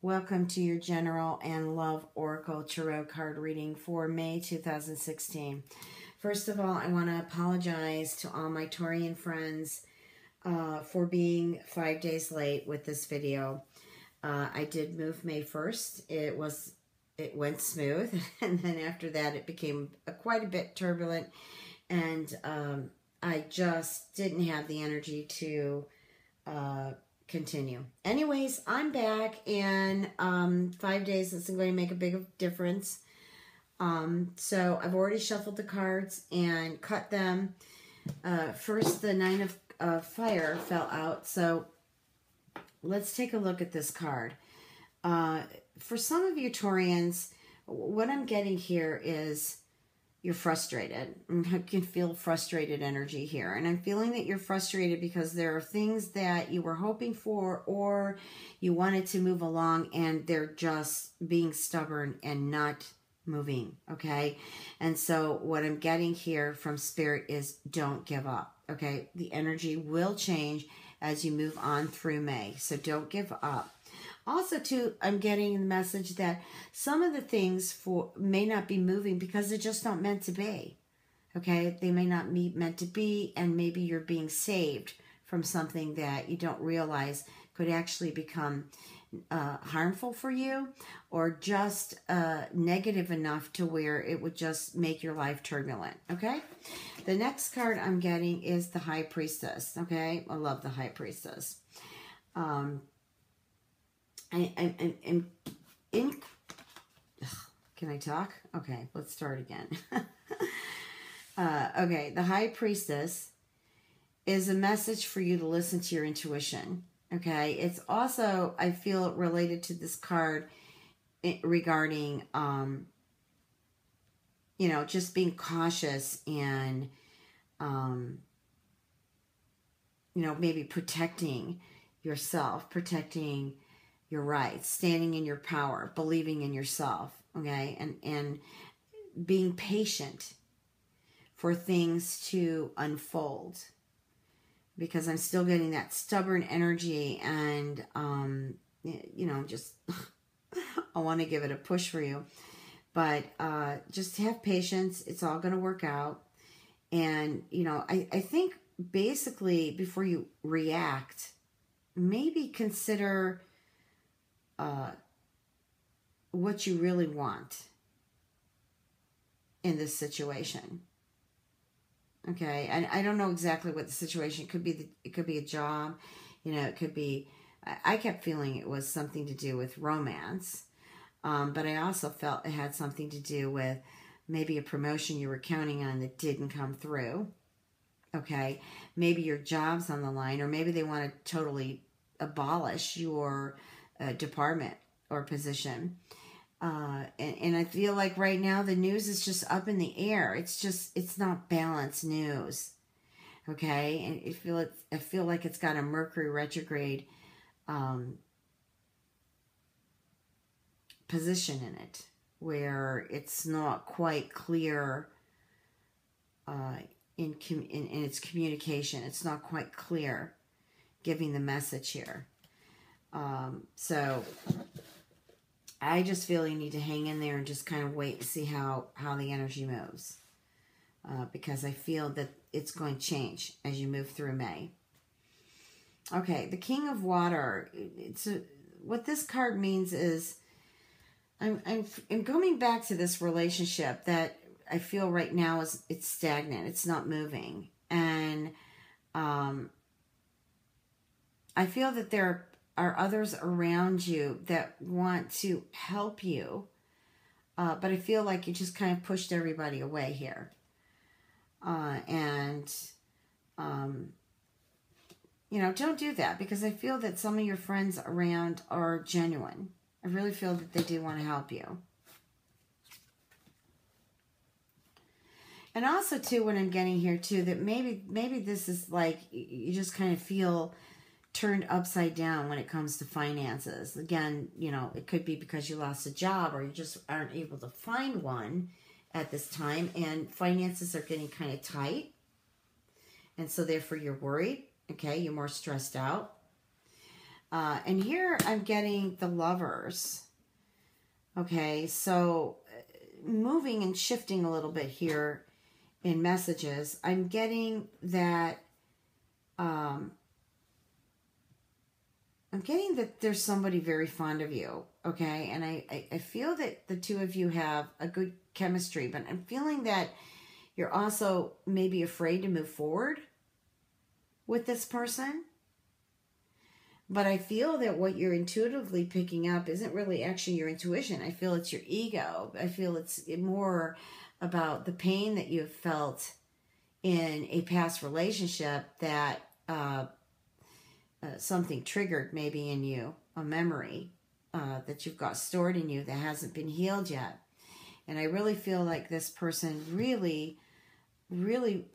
Welcome to your General and Love Oracle Tarot card reading for May 2016. First of all, I want to apologize to all my Taurian friends for being 5 days late with this video. I did move May 1st. It went smooth, and then after that it became quite a bit turbulent, and I just didn't have the energy to continue. Anyways, I'm back, and 5 days isn't going to make a big difference. So I've already shuffled the cards and cut them. First, the Nine of Fire fell out, so let's take a look at this card. For some of you Taurians, what I'm getting here is you're frustrated. I can feel frustrated energy here. And I'm feeling that you're frustrated because there are things that you were hoping for or you wanted to move along and they're just being stubborn and not moving, okay? And so what I'm getting here from Spirit is don't give up, okay? The energy will change as you move on through May, so don't give up. Also, too, I'm getting the message that some of the things may not be moving because they're just not meant to be. Okay? They may not be meant to be, and maybe you're being saved from something that you don't realize could actually become harmful for you or just negative enough to where it would just make your life turbulent. Okay? The next card I'm getting is the High Priestess. Okay? I love the High Priestess. Can I talk? Okay, let's start again. Okay, the High Priestess is a message for you to listen to your intuition. Okay, it's also, I feel, related to this card regarding, you know, just being cautious and, you know, maybe protecting yourself, protecting your rights, standing in your power, believing in yourself, okay? And being patient for things to unfold. Because I'm still getting that stubborn energy and, you know, just, I want to give it a push for you. But just have patience. It's all going to work out. And, you know, I think basically before you react, maybe consider what you really want in this situation. Okay, and I don't know exactly what the situation could be. It could be a job, you know. It could be. I kept feeling it was something to do with romance, but I also felt it had something to do with maybe a promotion you were counting on that didn't come through. Okay, maybe your job's on the line, or maybe they want to totally abolish your department or position. And I feel like right now the news is just up in the air. It's not balanced news. Okay? And I feel like it's got a Mercury retrograde position in it, where it's not quite clear in its communication. It's not quite clear giving the message here. So I just feel you need to hang in there and just kind of wait and see how the energy moves. Because I feel that it's going to change as you move through May. Okay, the King of Water. What this card means is I'm going back to this relationship that I feel right now it's stagnant. It's not moving. And I feel that there are others around you that want to help you, but I feel like you just kind of pushed everybody away here. You know, don't do that, because I feel that some of your friends around are genuine. I really feel that they do want to help you. And also, too, what I'm getting here, too, that maybe this is like you just kind of feel turned upside down when it comes to finances. Again, you know, it could be because you lost a job or you just aren't able to find one at this time, and finances are getting kind of tight. And so therefore you're worried, okay? You're more stressed out. And here I'm getting the Lovers. Okay, so moving and shifting a little bit here in messages, I'm getting that there's somebody very fond of you, okay? And I feel that the two of you have a good chemistry, but I'm feeling that you're also maybe afraid to move forward with this person. But I feel that what you're intuitively picking up isn't really actually your intuition. I feel it's your ego. I feel it's more about the pain that you've felt in a past relationship that something triggered maybe in you, a memory that you've got stored in you that hasn't been healed yet. And I really feel like this person really, really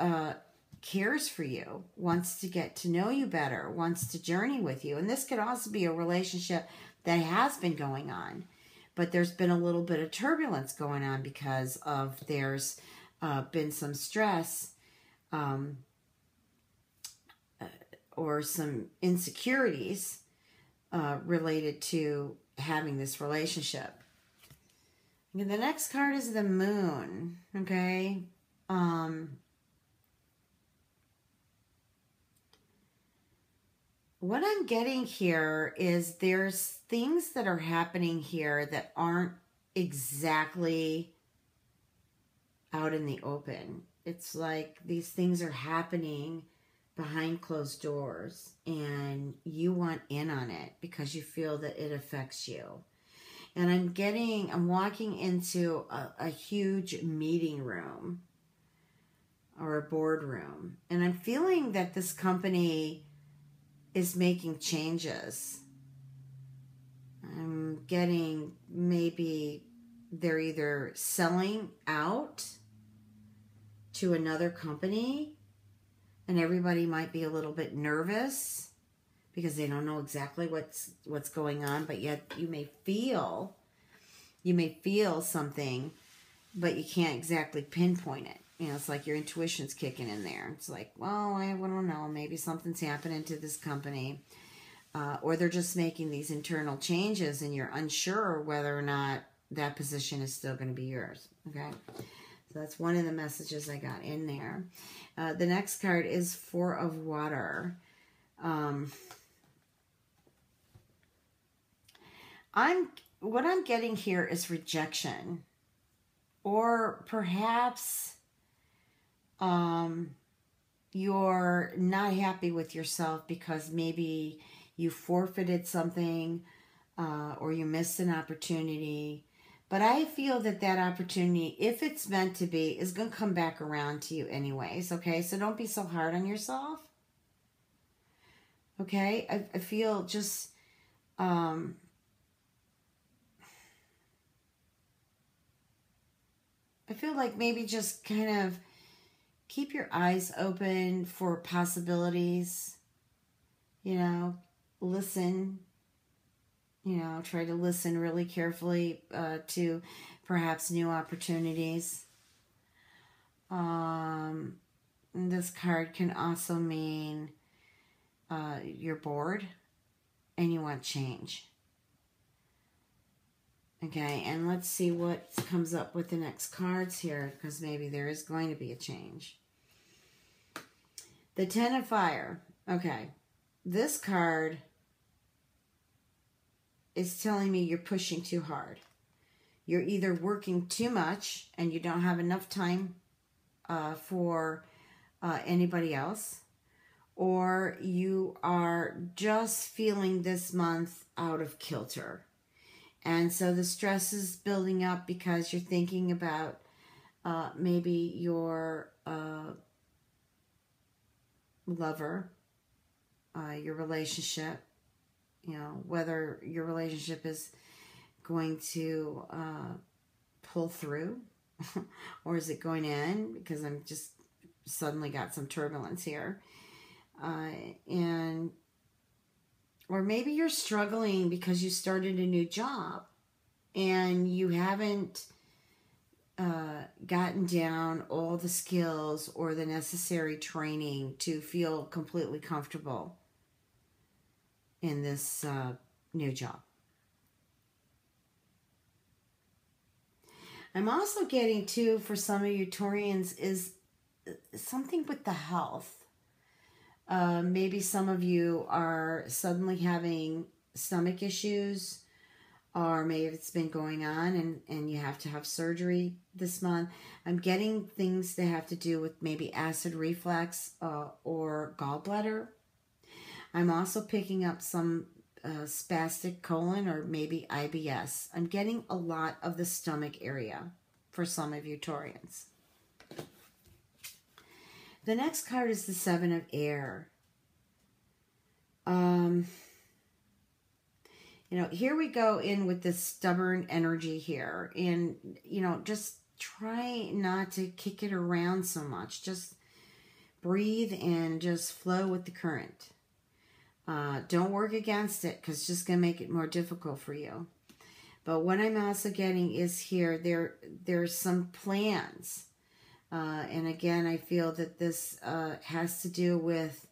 cares for you, wants to get to know you better, wants to journey with you. And this could also be a relationship that has been going on, but there's been a little bit of turbulence going on because of there's been some stress or some insecurities related to having this relationship. And the next card is the Moon, okay? What I'm getting here is there's things that are happening here that aren't exactly out in the open. It's like these things are happening behind closed doors and you want in on it because you feel that it affects you. And I'm walking into a huge meeting room or a boardroom, and I'm feeling that this company is making changes. I'm getting maybe they're either selling out to another company, and everybody might be a little bit nervous because they don't know exactly what's going on, but yet you may feel something, but you can't exactly pinpoint it. You know, it's like your intuition's kicking in there. It's like, well, I don't know, maybe something's happening to this company. Or they're just making these internal changes and you're unsure whether or not that position is still going to be yours. Okay? So that's one of the messages I got in there. The next card is Four of Water. What I'm getting here is rejection. Or perhaps you're not happy with yourself because maybe you forfeited something or you missed an opportunity. But I feel that opportunity, if it's meant to be, is going to come back around to you anyways, okay? So don't be so hard on yourself, okay? I feel just... I feel like maybe just kind of keep your eyes open for possibilities, you know, listen, you know, try to listen really carefully to perhaps new opportunities. This card can also mean you're bored and you want change. Okay, and let's see what comes up with the next cards here, because maybe there is going to be a change. The Ten of Fire. Okay, this card is telling me you're pushing too hard. You're either working too much and you don't have enough time for anybody else, or you are just feeling this month out of kilter. And so the stress is building up because you're thinking about maybe your lover, your relationship, you know, whether your relationship is going to pull through or is it going to end, because I'm just suddenly got some turbulence here. Or maybe you're struggling because you started a new job and you haven't gotten down all the skills or the necessary training to feel completely comfortable in this new job. I'm also getting too, for some of you Taurians, is something with the health. Maybe some of you are suddenly having stomach issues, or maybe it's been going on and you have to have surgery this month. I'm getting things that have to do with maybe acid reflux or gallbladder. I'm also picking up some spastic colon or maybe IBS. I'm getting a lot of the stomach area for some of you Taurians. The next card is the Seven of Air. Here we go in with this stubborn energy here. And, just try not to kick it around so much. Just breathe and just flow with the current. Don't work against it, because it's just going to make it more difficult for you. But what I'm also getting is here, there's some plans. And again, I feel that this has to do with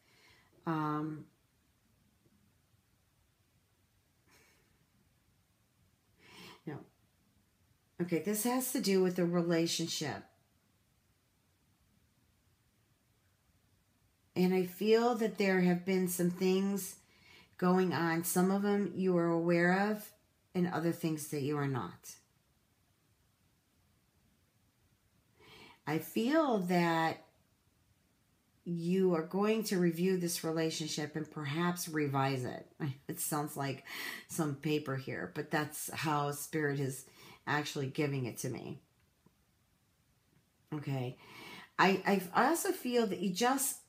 this has to do with a relationship. And I feel that there have been some things going on. Some of them you are aware of, and other things that you are not. I feel that you are going to review this relationship and perhaps revise it. It sounds like some paper here, but that's how Spirit is actually giving it to me. Okay. I also feel that you just,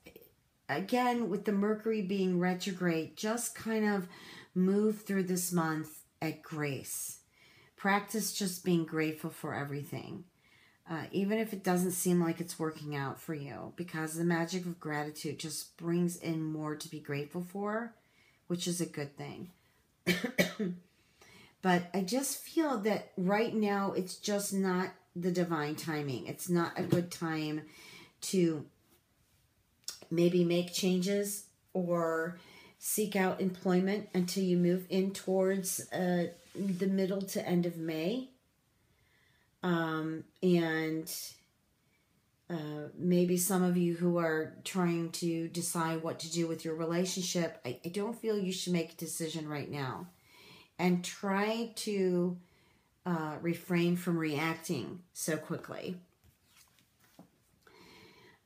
again, with the Mercury being retrograde, just kind of move through this month at grace. Practice just being grateful for everything. Even if it doesn't seem like it's working out for you, because the magic of gratitude just brings in more to be grateful for, which is a good thing. But I just feel that right now it's just not the divine timing. It's not a good time to maybe make changes or seek out employment until you move in towards the middle to end of May. Maybe some of you who are trying to decide what to do with your relationship, I don't feel you should make a decision right now. And try to refrain from reacting so quickly.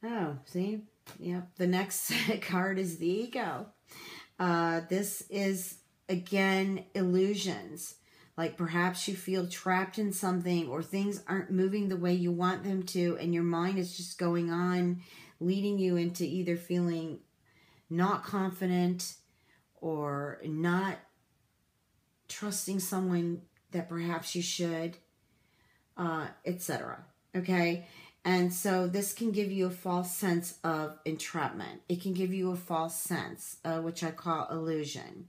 Oh, see? Yep. The next card is the Ego. This is, again, illusions. Like perhaps you feel trapped in something, or things aren't moving the way you want them to, and your mind is just going on, leading you into either feeling not confident or not trusting someone that perhaps you should, etc. Okay? And so this can give you a false sense of entrapment. It can give you a false sense, which I call illusion.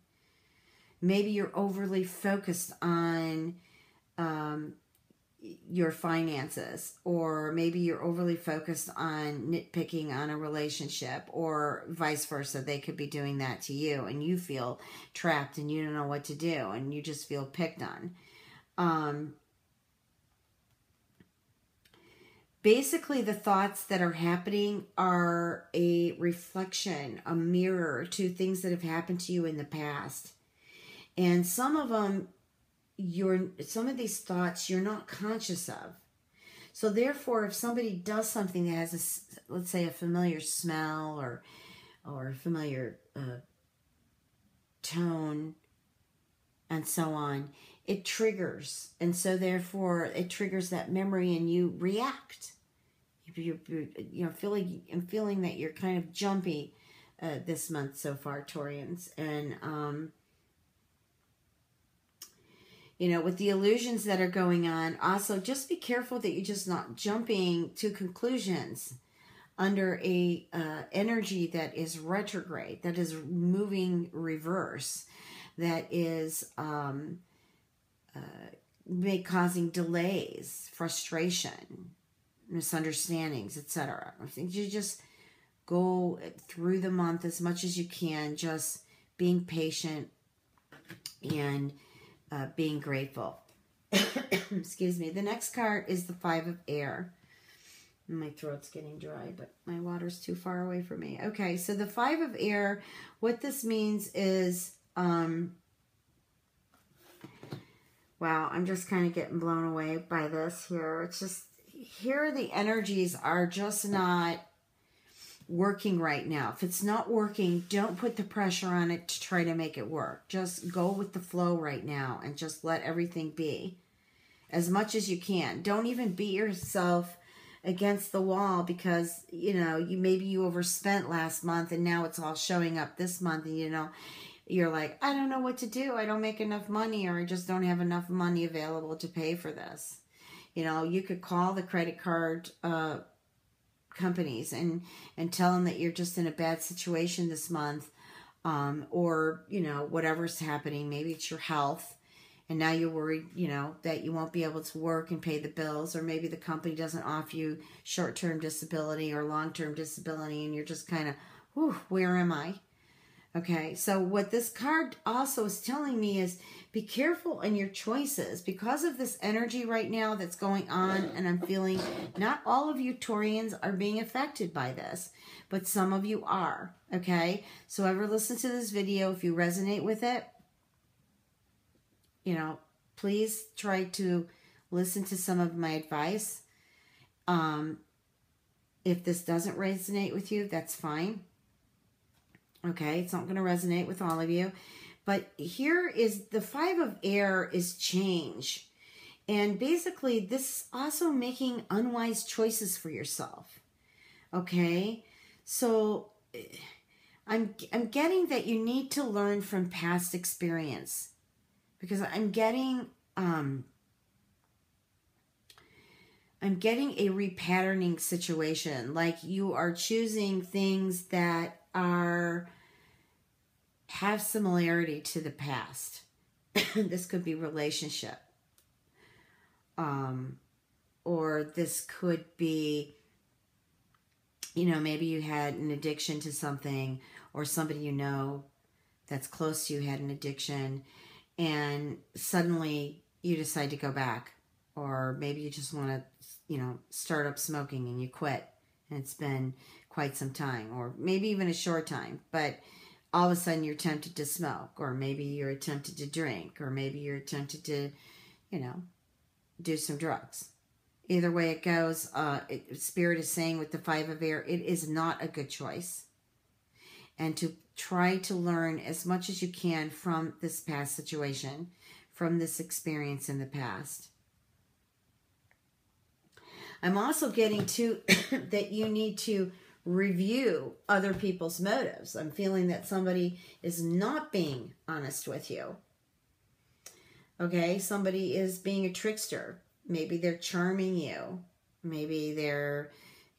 Maybe you're overly focused on your finances, or maybe you're overly focused on nitpicking on a relationship, or vice versa. They could be doing that to you, and you feel trapped and you don't know what to do, and you just feel picked on. Basically, the thoughts that are happening are a reflection, a mirror to things that have happened to you in the past. And some of them, some of these thoughts you're not conscious of. So therefore, if somebody does something that has, let's say, a familiar smell or a familiar tone and so on, it triggers. And so therefore, it triggers that memory and you react. I'm feeling that you're kind of jumpy this month so far, Taurians. And with the illusions that are going on, also just be careful that you're just not jumping to conclusions under a energy that is retrograde, that is moving reverse, that is causing delays, frustration, misunderstandings, etc. I think you just go through the month as much as you can, just being patient, and being grateful. Excuse me. The next card is the Five of Air. My throat's getting dry, but my water's too far away from me. Okay, so the Five of Air, what this means is, wow, I'm just kind of getting blown away by this here. It's just, here the energies are just not working right now. If it's not working, don't put the pressure on it to try to make it work. Just go with the flow right now and just let everything be as much as you can. Don't even beat yourself against the wall because, you know, maybe you overspent last month and now it's all showing up this month, and, you know, you're like, I don't know what to do. I don't make enough money, or I just don't have enough money available to pay for this. You know, you could call the credit card companies and tell them that you're just in a bad situation this month, or, you know, whatever's happening. Maybe it's your health, and now you're worried, you know, that you won't be able to work and pay the bills, or maybe the company doesn't offer you short-term disability or long-term disability, and you're just kind of, whew, where am I? Okay, so what this card also is telling me is be careful in your choices because of this energy right now that's going on, and I'm feeling not all of you Taurians are being affected by this, but some of you are, okay? So ever listen to this video, if you resonate with it, you know, please try to listen to some of my advice. If this doesn't resonate with you, that's fine. Okay, it's not going to resonate with all of you. But here is the Five of Air is change. And basically, this is also making unwise choices for yourself. Okay, so I'm getting that you need to learn from past experience. Because I'm getting a repatterning situation. Like you are choosing things that have similarity to the past. This could be relationship. Or this could be, you know, maybe you had an addiction to something, or somebody you know that's close to you had an addiction, and suddenly you decide to go back. Or maybe you just want to, you know, start up smoking and you quit, and it's been quite some time, or maybe even a short time, but all of a sudden you're tempted to smoke, or maybe you're tempted to drink, or maybe you're tempted to, you know, do some drugs. Either way it goes, Spirit is saying with the Five of Air, it is not a good choice. And to try to learn as much as you can from this past situation, from this experience in the past. I'm also getting to that you need to review other people's motives. I'm feeling that somebody is not being honest with you. Okay, somebody is being a trickster. Maybe they're charming you. Maybe they're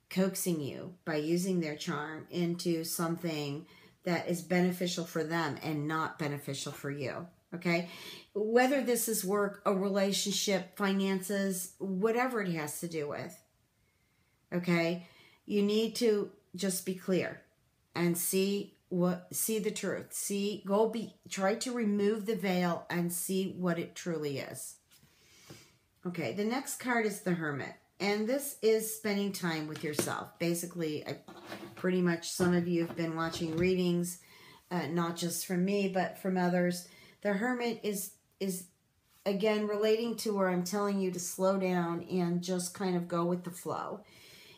coaxing you by using their charm into something that is beneficial for them and not beneficial for you. Okay, whether this is work, a relationship, finances, whatever it has to do with. Okay, you need to just be clear and see the truth. Try to remove the veil and see what it truly is. Okay, the next card is the Hermit, and this is spending time with yourself. Basically, pretty much some of you have been watching readings, not just from me, but from others. The Hermit is again relating to where I'm telling you to slow down and just kind of go with the flow.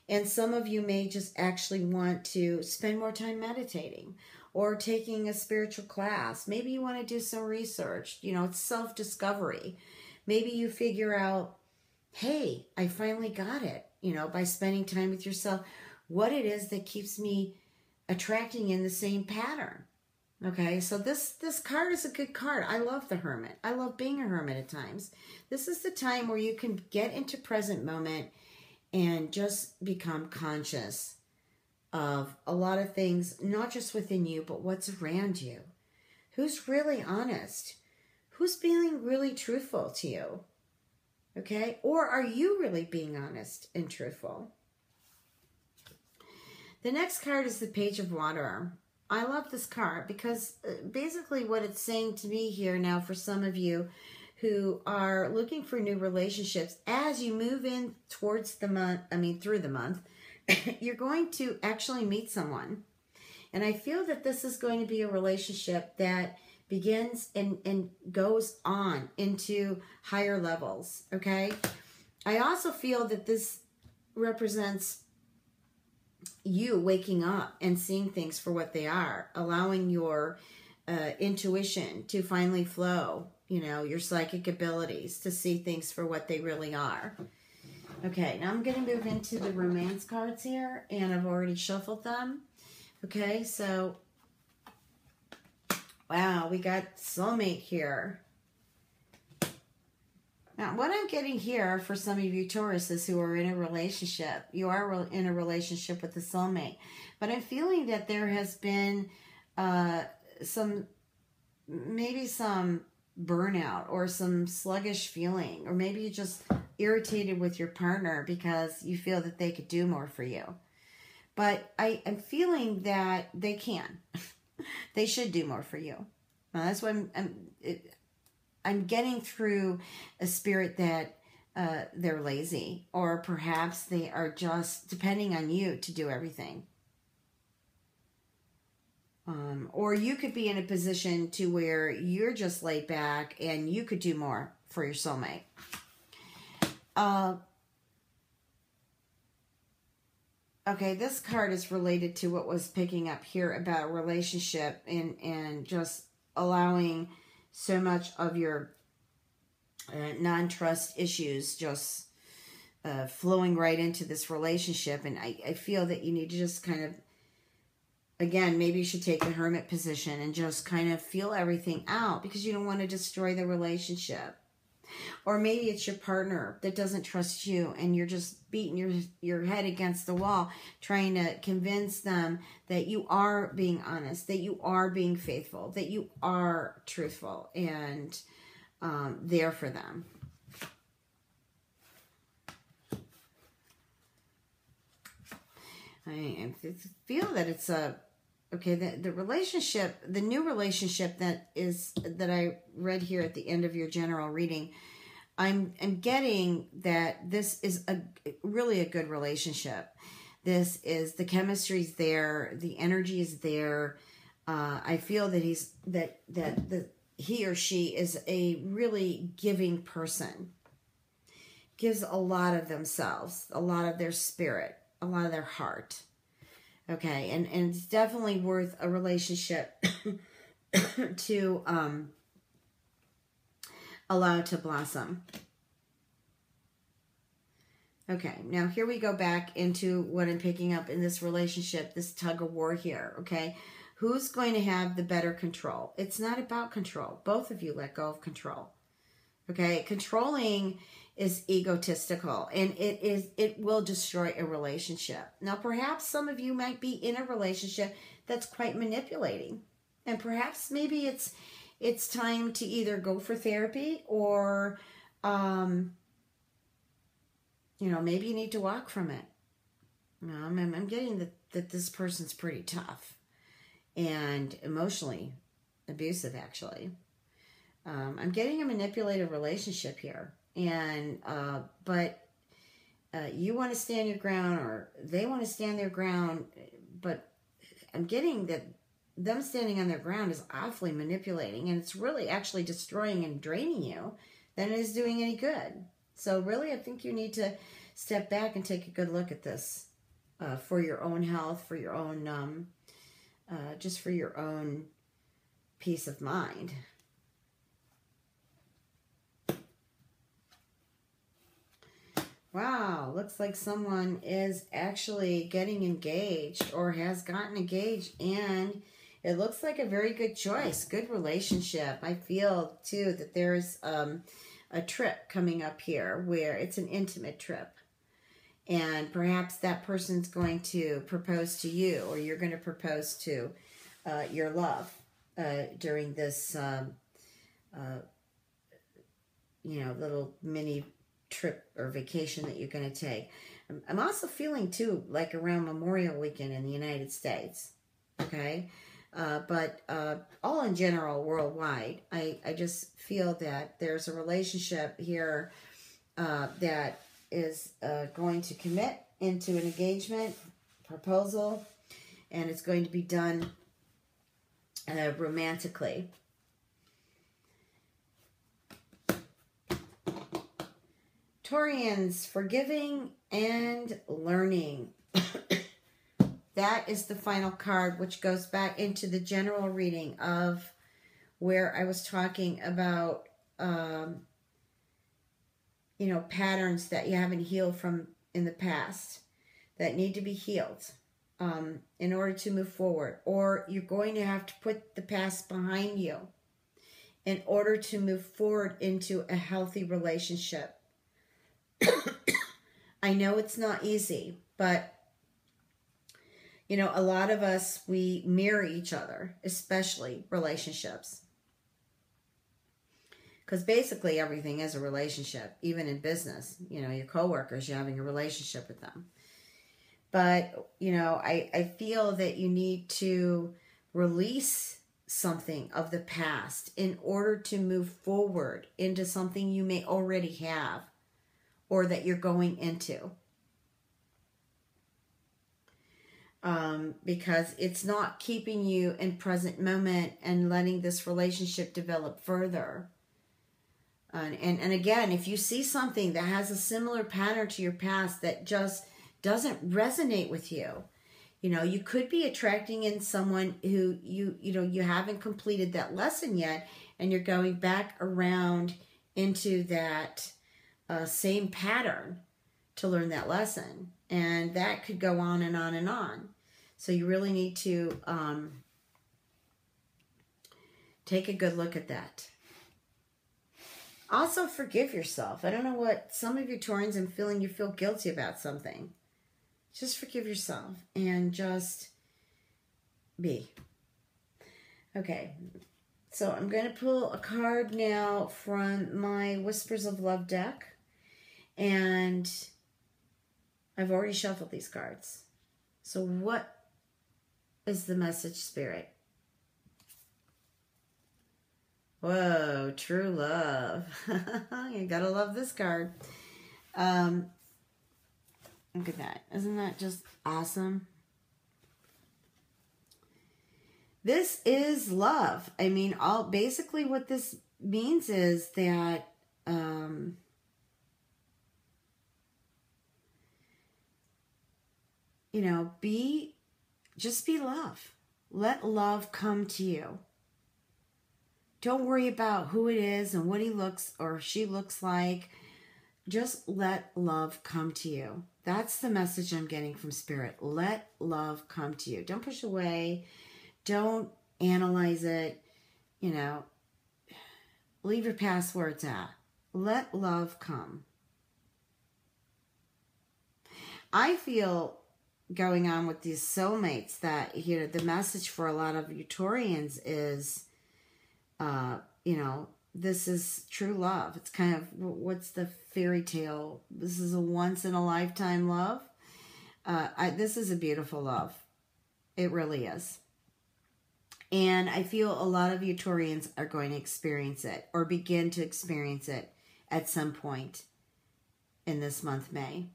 And some of you may just actually want to spend more time meditating or taking a spiritual class. Maybe you want to do some research. You know, it's self-discovery. Maybe you figure out, hey, I finally got it, you know, by spending time with yourself, what it is that keeps me attracting in the same pattern. Okay, so this card is a good card. I love the Hermit. I love being a hermit at times. This is the time where you can get into present moment and just become conscious of a lot of things, not just within you, but what's around you. Who's really honest? Who's being really truthful to you? Okay? Or are you really being honest and truthful? The next card is the Page of Water. I love this card because basically what it's saying to me here now for some of you who are looking for new relationships, as you move in towards the month, through the month, you're going to actually meet someone. And I feel that this is going to be a relationship that begins and goes on into higher levels, okay? I also feel that this represents you waking up and seeing things for what they are, allowing your intuition to finally flow, your psychic abilities to see things for what they really are. Okay, now I'm going to move into the romance cards here, and I've already shuffled them. Okay, so, wow, we got soulmate here. Now, what I'm getting here for some of you Tauruses who are in a relationship, you are in a relationship with a soulmate, but I'm feeling that there has been maybe some burnout or some sluggish feeling, or maybe you're just irritated with your partner because you feel that they could do more for you. But I am feeling that they can. They should do more for you. Well, that's what I'm getting through a spirit that they're lazy, or perhaps they are just depending on you to do everything. Or you could be in a position to where you're just laid back and you could do more for your soulmate. Okay, this card is related to what was picking up here about a relationship and just allowing so much of your non-trust issues just flowing right into this relationship. And I feel that you need to just kind of, again, maybe you should take the hermit position and just kind of feel everything out because you don't want to destroy the relationship. Or maybe it's your partner that doesn't trust you and you're just beating your head against the wall trying to convince them that you are being honest, that you are being faithful, that you are truthful and there for them. I feel that it's the relationship, the new relationship that I read here at the end of your general reading, I'm getting that this is really a good relationship. This is, the chemistry's there, the energy is there. I feel that he or she is a really giving person. Gives a lot of themselves, a lot of their spirit, a lot of their heart. Okay, and it's definitely worth a relationship to allow to blossom. Okay, now here we go back into what I'm picking up in this relationship, this tug of war here, okay? Who's going to have the better control? It's not about control. Both of you let go of control. Okay, controlling is egotistical, and it will destroy a relationship. Now, perhaps some of you might be in a relationship that's quite manipulating, and perhaps maybe it's time to either go for therapy or, maybe you need to walk from it. I'm getting that this person's pretty tough and emotionally abusive, actually. I'm getting a manipulative relationship here. And, but you want to stand your ground, or they want to stand their ground, but I'm getting that them standing on their ground is awfully manipulating, and it's really actually destroying and draining you than it is doing any good. So really, I think you need to step back and take a good look at this for your own health, for your own, just for your own peace of mind. Wow, looks like someone is actually getting engaged or has gotten engaged, and it looks like a very good choice, good relationship. I feel, too, that there's a trip coming up here where it's an intimate trip, and perhaps that person's going to propose to you, or you're going to propose to your love during this, little mini trip or vacation that you're going to take. I'm also feeling too like around Memorial Weekend in the United States. Okay, but all in general, worldwide, I just feel that there's a relationship here that is going to commit into an engagement proposal, and it's going to be done romantically. Taurians, forgiving and learning. That is the final card, which goes back into the general reading of where I was talking about, patterns that you haven't healed from in the past that need to be healed in order to move forward. Or you're going to have to put the past behind you in order to move forward into a healthy relationship. I know it's not easy, but a lot of us, we mirror each other, especially relationships. Because basically everything is a relationship, even in business. Your coworkers, you're having a relationship with them. But, I feel that you need to release something of the past in order to move forward into something you may already have or that you're going into. Because it's not keeping you in present moment and letting this relationship develop further. And again, if you see something that has a similar pattern to your past that just doesn't resonate with you, you could be attracting in someone who you haven't completed that lesson yet, and you're going back around into that same pattern to learn that lesson. And that could go on and on and on. So you really need to take a good look at that. Also, forgive yourself. I don't know what some of you Taurians, I'm feeling you feel guilty about something. Just forgive yourself and just be. Okay, so I'm going to pull a card now from my Whispers of Love deck. And I've already shuffled these cards. So what is the message, Spirit? Whoa, true love. You gotta love this card. Look at that. Isn't that just awesome? This is love. I mean, basically what this means is that just be love. Let love come to you. Don't worry about who it is and what he looks or she looks like. Just let love come to you. That's the message I'm getting from Spirit. Let love come to you. Don't push away. Don't analyze it. Leave your past where it's at. Let love come. I feel going on with these soulmates that, the message for a lot of you Taurians is, this is true love. It's kind of, what's the fairy tale? This is a once in a lifetime love. This is a beautiful love. It really is. And I feel a lot of you Taurians are going to experience it or begin to experience it at some point in this month, May.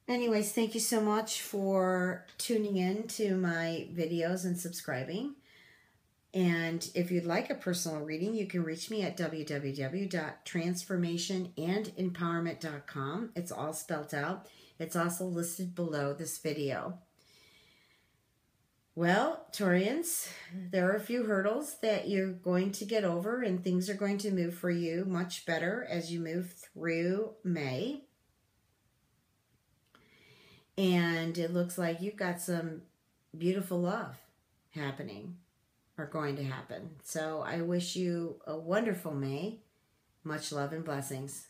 Anyways, thank you so much for tuning in to my videos and subscribing. And if you'd like a personal reading, you can reach me at www.transformationandempowerment.com. It's all spelled out. It's also listed below this video. Well, Taurians, there are a few hurdles that you're going to get over, and things are going to move for you much better as you move through May. And it looks like you've got some beautiful love happening or going to happen. So I wish you a wonderful May. Much love and blessings.